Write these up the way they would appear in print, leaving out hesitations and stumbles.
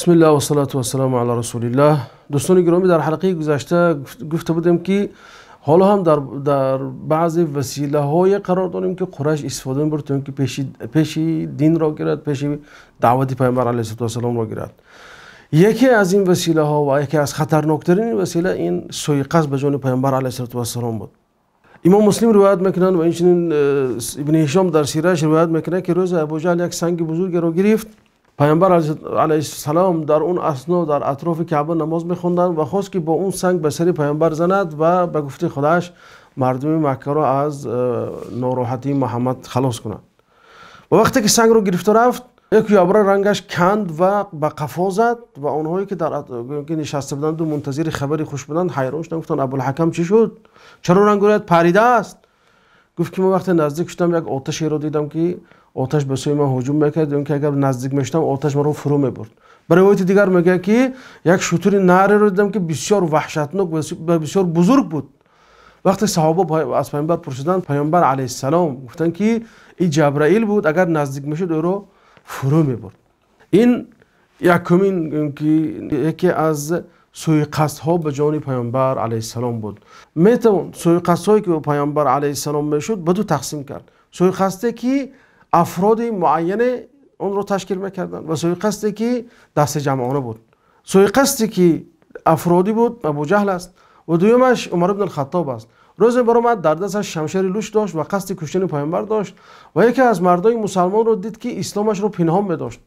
بسم الله و الصلاة و السلام علی رسول الله. دوستان گرامی، در حلقه گذشته گفته بودیم که حالا هم در بعضی وسیله های قرار داریم که قریش استفاده می‌برد تا اینکه پیش دین را گیرد، پیش دعوت پیامبر علیه السلام را گیرد. یکی از این وسیله ها و یکی از خطرناکترین وسیله این سوء قصد به جان پیامبر علیه السلام بود. امام مسلم روایت میکنند و اینچنین ابن هشام در سیره‌اش روایت میکنه که روز ابوجهل یک سنگ بزرگ را گرفت. پیامبر علیه السلام در اون اثنا در اطراف کعبه نماز میخوندند و خواست که با اون سنگ به سر پیامبر زند و به گفته خودش مردم مکه را از ناراحتی محمد خلاص کنند. و وقتی که سنگ رو گرفته رفت، یک یابره رنگش کند و به قفا زد و اونهایی که در نشسته بودند و منتظر خبری خوش بودند حیران شدند، گفتند ابوالحکم چی شد؟ چرا رنگت پریده است؟ گفت که من وقتی نزدیک شدم یک آتشی رو دیدم که آتش به سوی من هجوم میکرد، اون که اگر نزدیک میشدم آتش من رو فرو میبرد. برای روایت دیگر میگه که یک شتر نره رو دیدم که بسیار وحشتناک و بسیار بزرگ بود. وقتی صحابه از پیامبر پرسیدند، پیامبر علیه السلام گفتن که این جبرائیل بود، اگر نزدیک میشد او رو فرو میبرد. این یکمین که یکی از سوء قصدها به جان پیامبر علیه السلام بود. میتوان سوء قصدهایی که به پیامبر علیه السلام میشد به دو تقسیم کرد. سوء قصدی که افراد معینه اون رو تشکیل میکردن و سوء قصدی که دست جمعانه بود. سوء قصدی که افرادی بود ابوجهل است و دویمش عمر بن الخطاب است. روز برآمد در دستش شمشیر لوش داشت و قصد کشتن پیامبر داشت و یکی از مردای مسلمان رو دید که اسلامش رو پنهان می‌داشت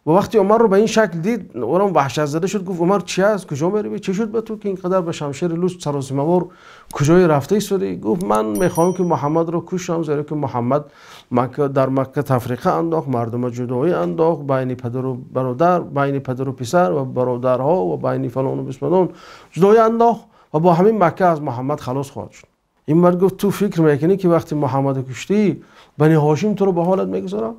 و وقتی عمر رو به این شکل دید اونم وحشت زده شد. گفت عمر چی است؟ کجا میری؟ چی شد به تو که اینقدر به شمشیر لوس سراسیمه‌وار کجای رفته ایستادی؟ گفت من میخوام که محمد رو کشم، زیرا که محمد در مکه تفریقه انداخت، مردم جدایی انداخت، بین پدر و برادر، بین پدر و پسر و برادرها و بین فلان و بسمدان جدایی انداخت و با همین مکه از محمد خلاص خواهد شد. این مرد گفت تو فکر میکنی که وقتی محمد کشتی بنی هاشم تو رو به حالت میگذارم؟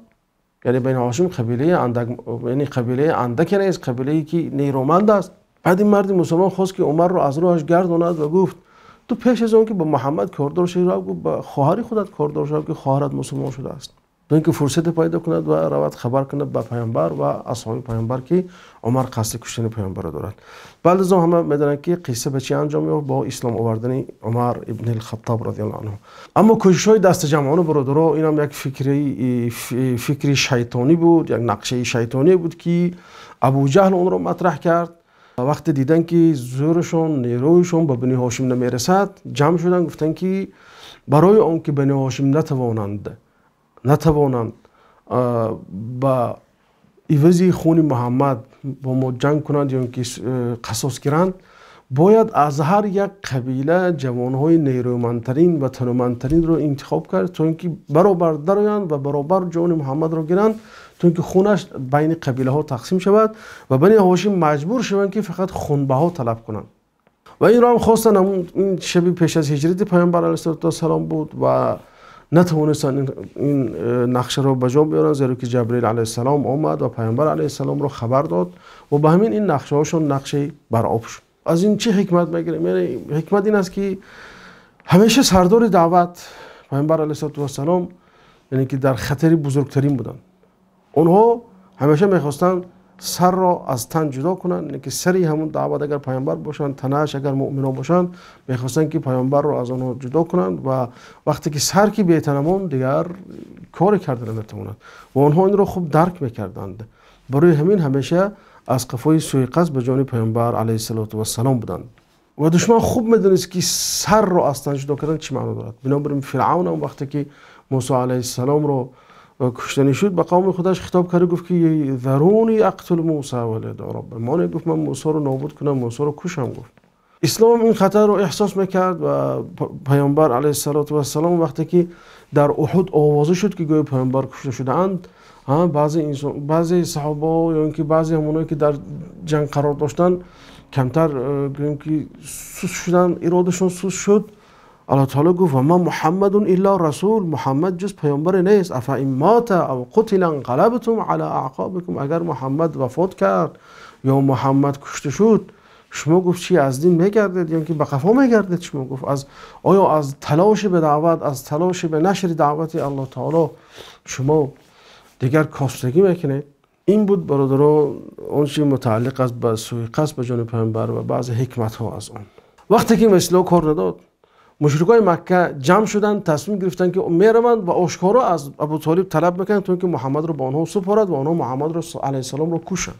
یعنی بنی هاشم قبیله اندک، یعنی قبیله اندک نیست، قبیله‌ای که نیرومند است. بعد این مرد مسلمان خواست که عمر رو از راهش گرداند و گفت تو پیش از اون که با محمد کاردار شدی رو با خواهر خودت کاردار شد که خواهرت مسلمان شده است، تا اینکه فرصت پیدا کند و روات خبر کند به پیامبر و اصحاب پیامبر که عمر قصد کشتن پیامبر دارد. بعد از اون همه میدونن که قصه به چی انجام یافت با اسلام آوردن عمر ابن الخطاب رضی الله عنه. اما کوشش‌های دست جمعانه برادرها اینم یک فکری شیطانی بود، یک نقشه شیطانی بود که ابوجهل اون رو مطرح کرد. وقتی دیدن که زورشون نیرویشون به بنی هاشم نمیرسد، جمع شدن گفتن که برای اون که بنی هاشم نتوانند با عوض خون محمد با ما جنگ کنند یا که قصاص گیرند، باید از هر یک قبیله جوانهای نیرومندترین و تنومندترین رو انتخاب کرد تا اینکه برابر درآیند و برابر جان محمد رو گیرند، تا اینکه خونش بین قبیله ها تقسیم شود و بنی هاشم مجبور شوند که فقط خونبه ها طلب کنند. و این را هم خواستن. این شب پیش از هجرت پیامبر علیه السلام بود و نتوانستن این نقشه رو به جا بیارن، زیرا که جبرئیل علیه السلام آمد و پیامبر علیه السلام رو خبر داد و به همین این نقشه هاشون نقشه بر آب شد. از این چه حکمت میگیریم؟ یعنی حکمت این است که همیشه سردار دعوت پیامبر علیه السلام یعنی که در خطری بزرگترین بودن. اونها همیشه میخواستن سر را از تن جدا کنن، یعنی که سری همون دعوت اگر پیامبر باشن، تنش اگر مؤمنان باشن، میخواستن که پیامبر رو از اونها جدا کنند و وقتی که سر کی بی‌تنمون دیگر کار کردن نمیتونند و اونها این رو خوب درک میکردند. برای همین همیشه از قفای سوء قصد به جان پیامبر علیه السلام بودند و دشمن خوب میدونست که سر رو از تن جدا کردن چی معنی دارد. بنابراین فرعون هم وقتی که موسی علیه السلام رو کشتنی شد به قوم خودش خطاب کرد، گفت که ذرونی اقتل موسی ولد رب، ما گفت من موسی رو نابود کنم، موسی رو کشم. گفت اسلام این خطر رو احساس میکرد و پیامبر علیه السلام وقتی که در احد آوازه شد که گویا پیامبر کشته شده اند، بعضی صحابه یا اینکه بعضی همونایی که در جنگ قرار داشتن کمتر که سوس شدن، ارادشون سوس شد. الله تعالی گفت و ما محمد الا رسول، محمد جز پیامبر نیست، افا این مات او قتل انقلبتم علی اعقابکم، اگر محمد وفات کرد یا محمد کشته شد شما گفت چی از دین میگردید یا که به قفا میگردید؟ شما گفت آیا از تلاش به دعوت، از تلاش به نشر دعوت الله تعالی شما دیگر کاستگی میکنید؟ این بود برادران آنچه متعلق است به سوء قصد به جان پیامبر و بعض حکمت ها از آن. وقتی که مثل کار نداد، مشرکای مکه جمع شدن، تصمیم گرفتن که میروند و آشکارا از ابو طالب طلب میکنند تا اینکه محمد رو به آنها سپارد و آنها محمد رو علیه السلام رو کشند.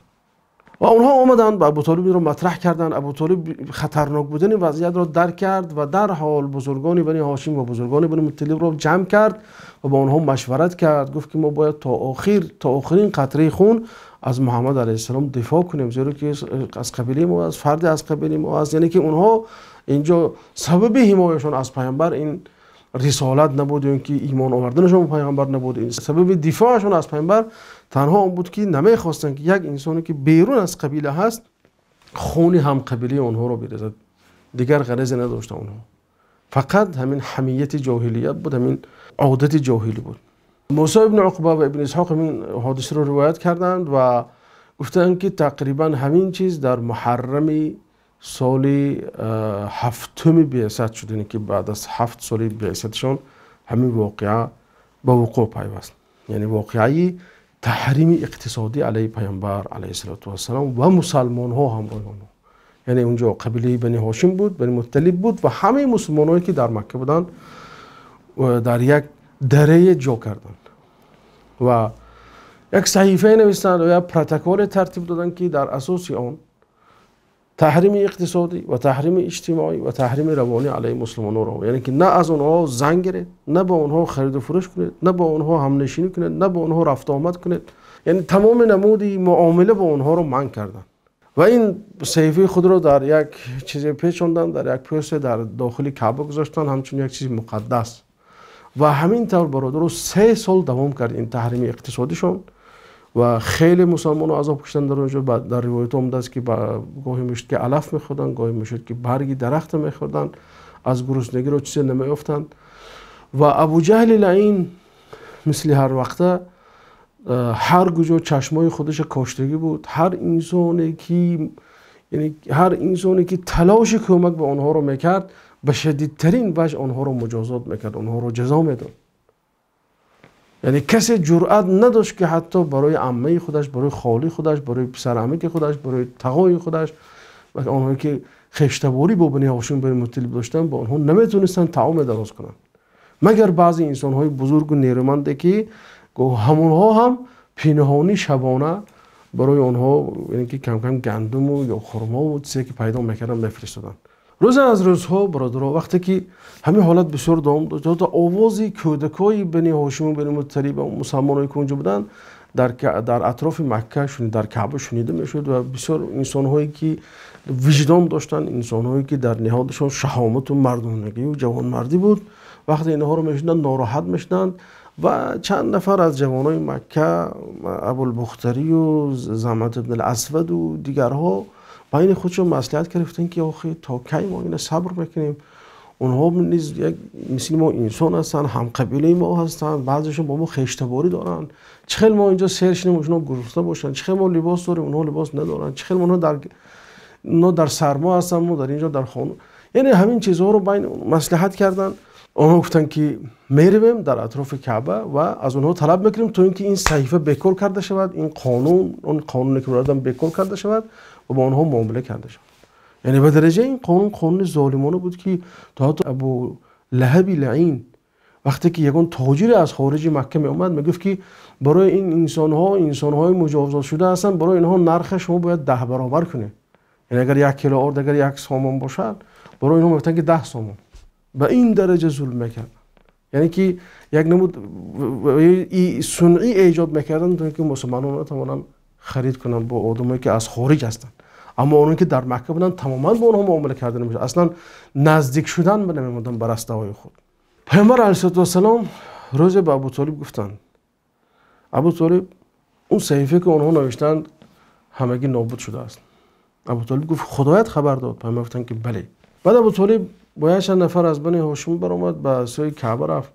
و اونها آمدند و ابو طالب رو مطرح کردند. ابو طالب خطرناک بودن وضعیت را درک کرد و در حال بزرگان بنی هاشم و بزرگان بنی مطلب را جمع کرد و با آنها مشورت کرد. گفت که ما باید تا آخرین قطره خون از محمد علیه السلام دفاع کنیم، زیرا که از قبیله ما، از فرد از قبیله ما است. یعنی که اونها اینجا سبب حمایتشون از پیامبر این رسالت نبود، یا اینکه ایمان آوردنشون به پیامبر نبود. این سبب دفاعشون از پیامبر تنها اون بود که نمیخواستن که یک انسانی که بیرون از قبیله هست خون هم قبیله اونها رو بریزد. دیگر غرضی نداشتن اونها، فقط همین حمیت جاهلیت بود، همین عادت جاهلی بود. موسی ابن عقبه و ابن اسحاق همین حادثه رو روایت کردند و گفتند که تقریبا همین چیز در محرم سال هفتم بعثت شد، یعنی که بعد از 7 سال بعثتشان همین واقعه به وقوع پیوست. یعنی واقعه تحریم اقتصادی علیه پیامبر علیه السلام و مسلمان ها همراه آنها. یعنی اونجا قبیله بنی هاشم بود، بنی مطلب بود و همه مسلمان هایی که در مکه بودند در یک دره جا کردند و یک صحیفه نوشتند و یک پروتکل ترتیب دادند که در اساس آن تحریم اقتصادی و تحریم اجتماعی و تحریم روانی علیه مسلمانان را، یعنی که نه از اونها زنگ گیرید، نه با اونها خرید و فروش کنید، نه با اونها همنشینی کنید، نه با اونها رفت آمد کنید. یعنی تمام نمودی معامله با اونها رو منع کردن و این صحیفه خود را در یک چیز پیچاندن، در یک پوست در داخل کعبه گذاشتن، همچون یک چیز مقدس. و همین طور برادر 3 سال دوام کرد این تحریم اقتصادیشون و خیلی مسلمان عذاب کشیدن در اونجا. در روایت آمده است که گاهی میشد که علف میخوردن، گاهی میشد که برگی درخت میخوردن، از گرسنگی رو چیزی نمیافتند. و ابو جهل لعین مثل هر وقته هر کجا چشمای خودش کاشتگی بود. هر انسانی که تلاش کمک به آنها رو میکرد به شدیدترین وجه آنها رو مجازات میکرد، آنها رو جزا میداد. یعنی کسی جرأت نداشت که حتی برای عمه خودش، برای خالی خودش، برای پسر عمه خودش، برای تقای خودش و آنهایی که خشتباری با بنی هاشم بنی مطلب داشتن با آنها نمیتونستن طعام درست کنن، مگر بعضی انسان‌های بزرگ و نیرومنده که همونها هم پنهانی شبانه برای آنها، یعنی که کم کم گندم و یا خرما و چیزی که پیدا میکردن میفرستادن. روز از روزها برادرها وقتی که همین حالت بسیار دوام داشت، تا آوازی کودکای بنی هاشم و بنی مطلب و مسلمانایی که اونجا بودن در اطراف مکه در کعبه شنیده میشد و بسیار انسان‌هایی که وجدان داشتن، انسان‌هایی که در نهادشان شهامت و مردانگی و جوانمردی بود، وقتی اینها رو میشنیدن ناراحت میشدند و چند نفر از جوانای مکه، ابوالبختری و زمعة بن الاسود و دیگرها بین خودشون مصلحت گرفتن که آخه تا کی ما اینا صبر میکنیم؟ اونها نیز یک مثل ما انسان هستن، هم قبیله ما هستن، بعضیشون با ما خشتباری دارن. چخیل ما اینجا سیر شینیم اونها گرسنه باشن، چخیل ما لباس داریم اونها لباس ندارن، چخیل ما در سرما هستن ما در اینجا در خانه. یعنی همین چیزها رو بین مصلحت کردن. آنها گفتن که میرویم در اطراف کعبه و از اونها طلب میکنیم تا اینکه این صحیفه بیکار کرده شود، این قانون، اون قانونی که بردن بیکار کرده شود و با آنها معامله کرده شود. یعنی به درجه این قانون ظالمانه بود که تا ابو لهب لعین وقتی که یگان تاجر از خارج مکه می اومد میگفت که برای این انسان‌های مجازات شده هستن، برای اینها نرخ شما باید 10 برابر کنه. یعنی اگر 1 کیلو آرد اگر 1 سامان باشد، برای اینها میگفتن که 10 سامان. به این درجه ظلم میکرد. یعنی که یک نمود صنعی ایجاد میکردن تا اینکه مسلمانان نتوانند خرید کنن با آدمایی که از خارج هستند. اما اونایی که در مکه بودن تماما با اونها معامله کردن نمیشه، اصلا نزدیک شدن به نمیدن بر استوای خود. پیامبر علیه السلام روز به ابو طالب گفتن ابو طالب اون صحیفه که اونها نوشتند همگی نابود شده است. ابو طالب گفت خدایت خبر داد؟ پیامبر گفتن که بله. بعد ابو طالب با چند نفر از بنی هاشم برآمد به سوی کعبه رفت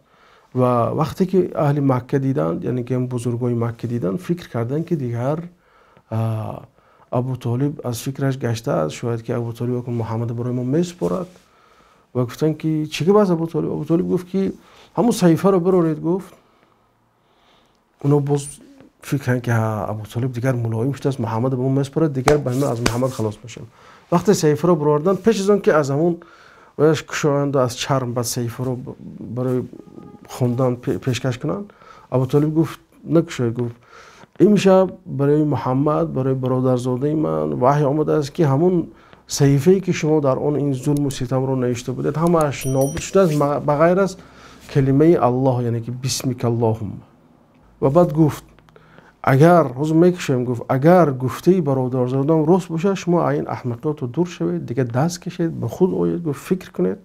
و وقتی که اهل مکه دیدند، یعنی که بزرگای مکه دیدند، فکر کردند که دیگر ابو طالب از فکرش گشته است، شاید که ابو طالب محمد برای ما میسپارد و گفتن که چی که بس ابو طالب گفت که همون صحیفه رو برارید. گفت اونا باز فکر که ابو طالب دیگر ملایم شده است، محمد به اون میسپره، دیگر به از محمد خلاص میشن. وقتی سیف رو بردن، پیش از اون که از همون وش کشاینده از چرم بعد سیف رو برای خوندن پیشکش کنن، ابو طالب گفت نکشه، گفت امشب برای محمد، برای برادرزاده من وحی آمده است که همون صحیفه‌ای که شما در اون این ظلم و ستم رو نوشته بودید همش نابود شده است بغیر از کلمه الله، یعنی که بسمک اللهم. و بعد گفت اگر حضور میکشیم، گفت اگر گفته برادرزادم راست باشه شما این احمقیات رو دور شوید، دیگه دست کشید به خود آیید، گفت فکر کنید.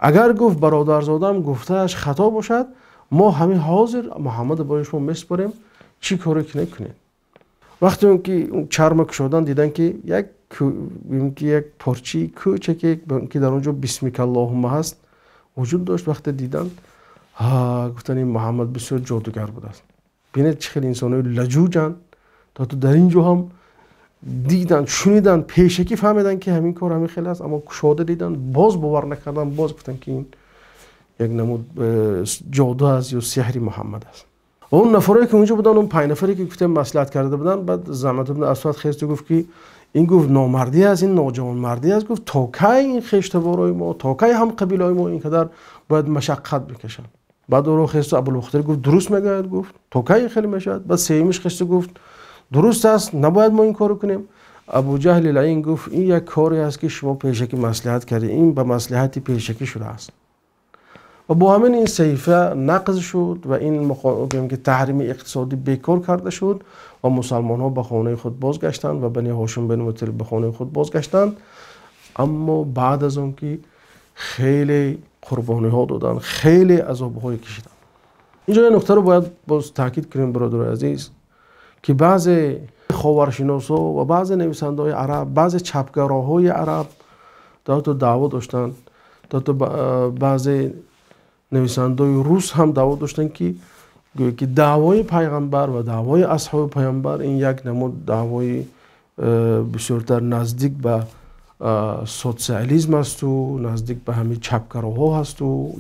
اگر گفت برادرزادم گفتهش خطا باشد، ما همین حاضر محمد برای شما میسپاریم، چی کاری که نکنید. وقتی اون که اون چرم کشودن دیدن که یک پارچی کوچکی که در اونجا بسمک اللهم هست وجود داشت، وقتی دیدن گفتن این محمد بسیار جادوگر بوده است. بینید چه خیلی انسانای لجوجن، تا تو در اینجا هم دیدن شنیدن پیشکی فهمیدن که همین کار همین خیلی است، اما کشاده دیدن باز باور نکردن، باز گفتن که این یک نمود جادو است یا سحر محمد است. و اون نفرایی که اونجا بودن، اون 5 نفری که گفتم مصلحت کرده بودن، بعد زحمت ابن اسود خیست گفت که این گفت نامردی است، این ناجوان مردی است، گفت تا کی این خشتبارای ما، تا کی هم قبیله‌های ما اینقدر باید مشقت بکشن. بعد رو خیست ابوالبختری گفت درست میگه، گفت تا کی خیلی میشد. بعد سیمش خیست گفت درست است، نباید ما این کارو کنیم. ابو جهل لعین گفت این یک کاری است که شما پیشکی مصلحت کردید، این به مصلحت پیشکی شده است. و با همین این صحیفه نقض شد و این که تحریم اقتصادی بیکار کرده شد و مسلمان ها به خانه خود بازگشتند و بنی هاشم بن مطلب به خانه خود بازگشتند. اما بعد از اون که خیلی قربانی ها دادن، خیلی عذاب های کشیدن. اینجا یه نکته رو باید باز تاکید کنیم برادر عزیز که بعضی خاورشناسا و بعضی نویسنده های عرب، بعضی چپگراهای عرب دعوا داشتند، بعضی نویسنده روس هم دعوا داشتن که دعوای پیغمبر و دعوای اصحاب پیغمبر این یک نمود دعوای بسیارتر نزدیک به سوسیالیسم است و نزدیک به همین چپگراها هست و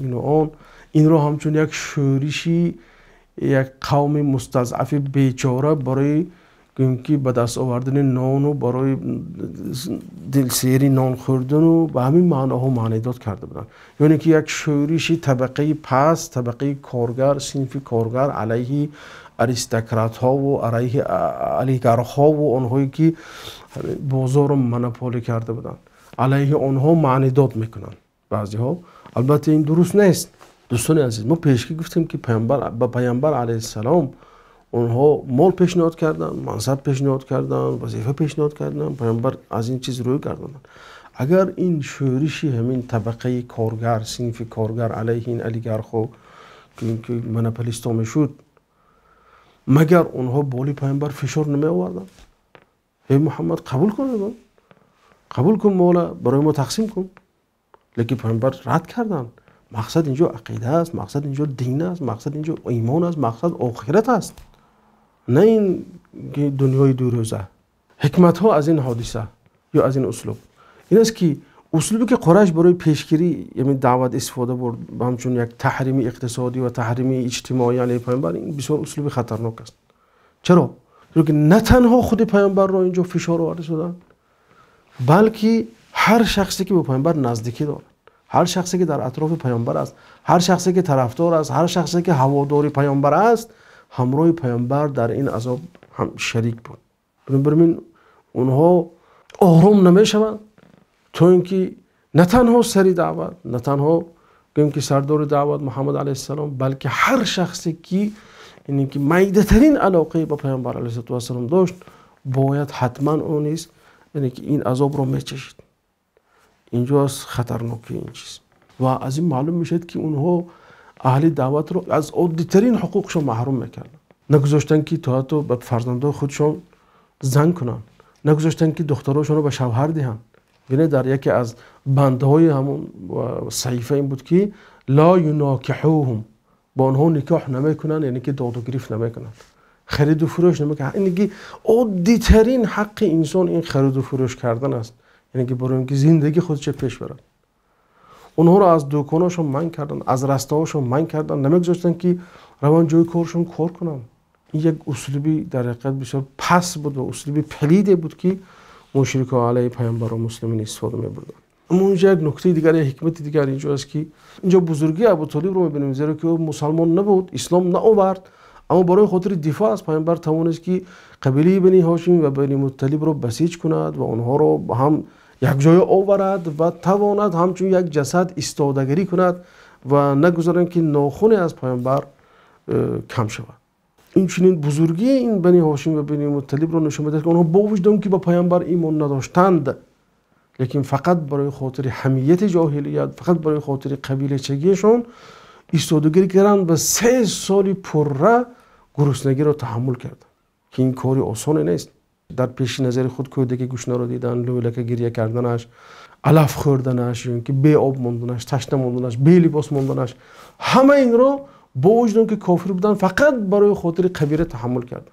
این رو همچون یک شورشی یک قوم مستضعف بیچاره برای که به دست آوردن نان و برای دلسیری نان خوردن و به همین معناها معنی داد کرده بودن. یعنی که یک شورشی طبقه پست، طبقه کارگر، صنف کارگر علیه اریستوکرات ها و علیه اولیگارها و آنهایی که بازار رو مونوپولی کرده بودن، علیه آنها معنی داد میکنن بعضی ها. البته این درست نیست دوستان عزیز. ما پیشکی گفتیم که پیامبر علیه السلام اونها مال پیشنهاد کردن، منصب پیشنهاد کردن، وظیفه پیشنهاد کردن، پیامبر از این چیز روی کردن. اگر این شورشی همین طبقه کارگر، صنف کارگر علیه این اولیگارها که مونوپولیستا میشد، مگر اونها بالی پیامبر فشار نمی آوردن؟ ای محمد قبول کن، قبول کن مولا برای ما تقسیم کن. لیکن پیامبر رد کردن. مقصد اینجا عقیده است، مقصد اینجا دین است، مقصد اینجا ایمان است، مقصد آخرت است، نه این دنیای دو روزه. حکمت ها از این حادثه یا از این اسلوب این است که اسلوبی که قریش برای پیشگیری یعنی دعوت استفاده برد همچون یک تحریم اقتصادی و تحریم اجتماعی علیه پیامبر، این بسیار اسلوب خطرناک است. چرا؟ چون که نه تنها خود پیامبر را اینجا فشار آورده شدن، بلکه هر شخصی که به پیامبر نزدیکی دارد، هر شخصی که در اطراف پیامبر است، هر شخصی که طرفدار است، هر شخصی که هوادار پیامبر است، همراه پیامبر در این عذاب هم شریک بود. بنابراین اونها آروم نمیشوند تا اینکه نه تنها سری دعوت، نه تنها که سردار دعوت محمد علیه السلام، بلکه هر شخصی که یعنی که میده ترین علاقه با پیامبر علیه السلام داشت، باید حتما اون نیست یعنی که این عذاب رو میچشید. اینجاست خطرناکی این چیز. و از این معلوم میشد که اونها اهل دعوت رو از عادی ترین حقوقشون محروم میکردن. نگذاشتن که تا به فرزندان خودشون زن کنن، نگذاشتن که دختراشون رو به شوهر دهن. یعنی در یکی از بندهای همون صحیفه این بود که لا یناکحوهم، با اونها نکاح نمیکنن، یعنی که داد و گریفت نمیکنن، خرید و فروش نمیکنن. یعنی که عادی ترین حق انسان این خرید و فروش کردن است، یعنی که برای اینکه زندگی خودش پیش برد. اونها رو از دکاناشون منع کردن، از رسته‌هاشون منع کردن، نمیگذاشتن که روان جای کارشون کار کنن. این یک اسلوبی در حقیقت بسیار پس بود و اسلوبی پلیدی بود که مشرکان علیه پیامبر و مسلمین استفاده می‌بردند. اما اونجا یک نکته دیگر، یک حکمت دیگر اینجا است که اینجا بزرگی ابوطالب رو می‌بینیم، زیرا که او مسلمان نبود، اسلام نآورد، اما برای خاطر دفاع از پیامبر توانست که قبیله بنی هاشم و بنی مطلب رو بسیج کند و آنها رو هم یک جای آورد و تواند همچون یک جسد ایستادگی کند و نگذارند که ناخن از پیامبر کم شود. این چنین بزرگی این بنی هاشم و بنی مطلب رو نشون می‌دهد که آنها با وجود که با پیامبر ایمان نداشتند، لیکن فقط برای خاطر حمیت جاهلیت، فقط برای خاطر قبیله چگیشون ایستادگی کردند و 3 سال پره گرسنگی را تحمل کردند که این کاری آسان نیست. در پیش نظر خود کودک گوشنا رو دیدن، لولک گریه کردنش، علف خوردنش، یا اینکه بی آب موندنش، تشنه موندنش، بی لباس موندنش، همه این رو با وجود که کافر بودن فقط برای خاطر قبیله تحمل کردن.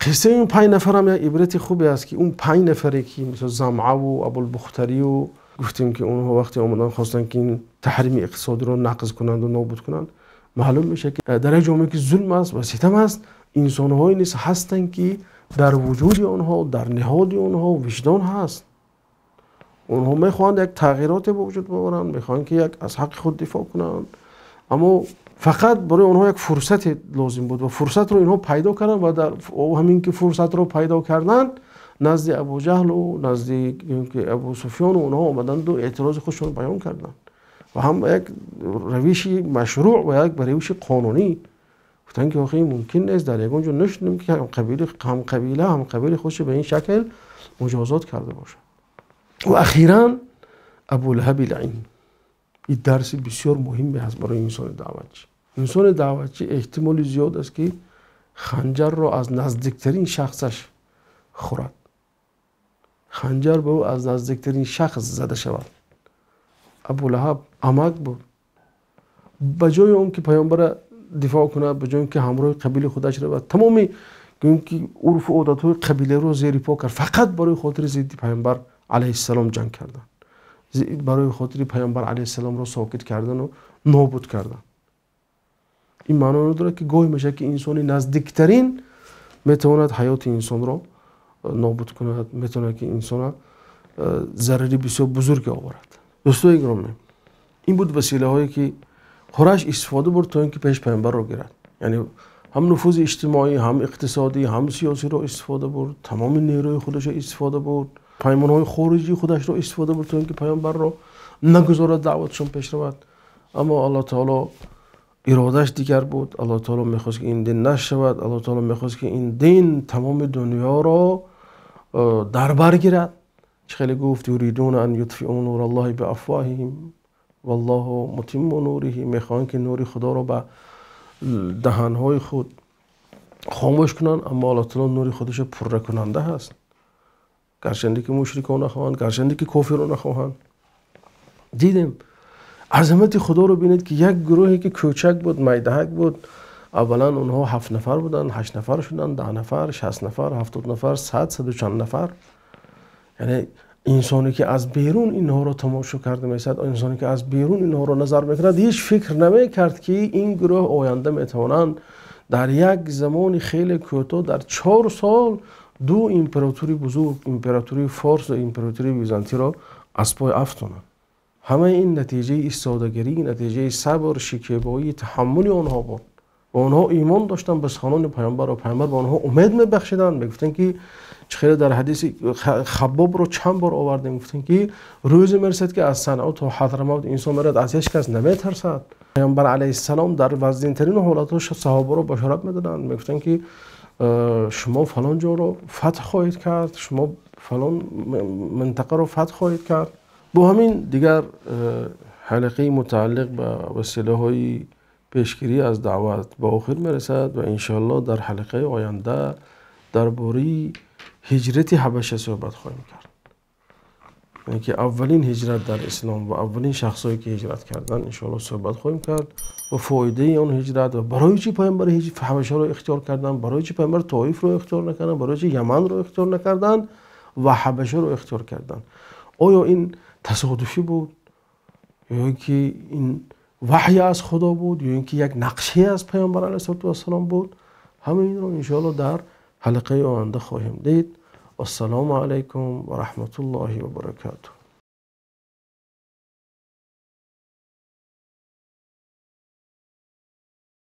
قصه این 5 نفر هم یک عبرت خوبی است که اون 5 نفری که مثل زمعه و ابوالبختری و گفتیم که اونها وقتی آمدن خواستن که این تحریم اقتصادی رو نقض کنند و نابود کنند، معلوم میشه که در یک جامعه که ظلم است و ستم است، انسان‌هایی نیست هستند که در وجود آنها، در نهاد آنها وجدان هست. اونها میخواهند یک تغییرات به وجود بیاورند، میخواهند که یک از حق خود دفاع کنند، اما فقط برای اونها یک فرصت لازم بود و فرصت رو اینها پیدا کردن و در همین که فرصت رو پیدا کردن نزد ابوجهل و نزد ابو سفیان و اونها آمدند و اعتراض خودشون بیان کردند و هم یک روش مشروع و یک روش قانونی گفتن که آخه ممکن نیست در یگان جا نشدیم که هم قبیله خودش به این شکل مجازات کرده باشه. و اخیراً ابولهب لعین. این درس بسیار مهمی هست برای انسان دعوتچی. انسان دعوتچی احتمال زیاد است که خنجر را از نزدیکترین شخصش خورد، خنجر به او از نزدیکترین شخص زده شود. ابولهب عمک بود، به جای اون که پیامبر دفاع کنه، به جای که همراه قبیله خودش رو تمامی که عرف و عادت های قبیله رو زیر پا کرد، فقط برای خاطر ضد پیامبر علیه السلام جنگ کردن، برای خاطر پیامبر علیه السلام رو ساکت کردن و نابود کردن. این معنا نداره که گاهی میشه که انسانی نزدیکترین میتواند حیات انسان رو نابود کند، میتواند که انسان ضرری بسیار بزرگ آورد. دوستای گرامی، این بود وسیله هایی که قریش استفاده برد تا اینکه پیش پیامبر رو گیرد. یعنی هم نفوذ اجتماعی، هم اقتصادی، هم سیاسی رو استفاده برد، تمام نیروی خودش رو استفاده برد، پیمان های خارجی خودش رو استفاده برد تا اینکه پیامبر رو نگذارد دعوتشون پیش رود. اما الله تعالی ارادش دیگر بود. الله تعالی میخواست که این دین نشود، الله تعالی میخواست که این دین تمام دنیا رو در بر گیرد. چه خیلی گفت یریدون ان یطفئوا نور الله بافواههم والله متم نوره. میخوان که نور خدا رو به دهانهای خود خاموش کنن، اما الله تعالی نور خودش پر کننده هست. گرچه که مشرکان نخواهند، گرچه که کافران نخواهند. دیدیم عظمت خدا رو بینید که یک گروهی که کوچک بود، میدهک بود، اولا اونها 7 نفر بودن، 8 نفر شدن، 10 نفر، 60 نفر، 70 نفر، 100 چند نفر. یعنی انسانی که از بیرون اینها رو تماشا کرده میشد، انسانی که از بیرون اینها رو نظر میکرد، هیچ فکر نمیکرد که این گروه آینده میتوانند در یک زمان خیلی کوتاه، در 4 سال 2 امپراتوری بزرگ، امپراتوری فارس و امپراتوری بیزانتی را از پای افکنند. همه این نتیجه ایستادگی، نتیجه صبر، شکیبایی، تحمل آنها بود. و آنها ایمان داشتن به سخنان پیامبر و پیامبر به آنها امید میبخشیدند. میگفتن که چخیلی در حدیث خباب رو چند بار آوردیم، میگفتن که روز میرسد که از صنعا تا حضرموت انسان میرد از هیچ کس نمیترسد. پیامبر علیه السلام در وزین ترین حالاتش صحابه رو بشارت میدادند، میگفتن که شما فلان جا رو فتح خواهید کرد، شما فلان منطقه رو فتح خواهید کرد. با همین دیگر حلقه متعلق به وسیله های پیشگیری از دعوت به آخر میرسد و انشاءالله در حلقه آینده درباره هجرت حبشه صحبت خواهیم کرد. یعنی که اولین هجرت در اسلام و اولین شخصایی که هجرت کردن انشاءالله صحبت خواهیم کرد و فایده اون هجرت و برای چی پیامبر حبشه رو اختیار کردن، برای چی پیامبر طائف رو اختیار نکردن، برای چی یمن رو اختیار نکردن و حبشه رو اختیار کردن. آیا این تصادفی بود یا اینکه این وحی از خدا بود یا اینکه یک نقشه از پیامبر علیه السلام بود؟ همه این رو انشاءالله در حلقه آینده خواهیم دید. السلام علیکم و رحمت الله و برکاته.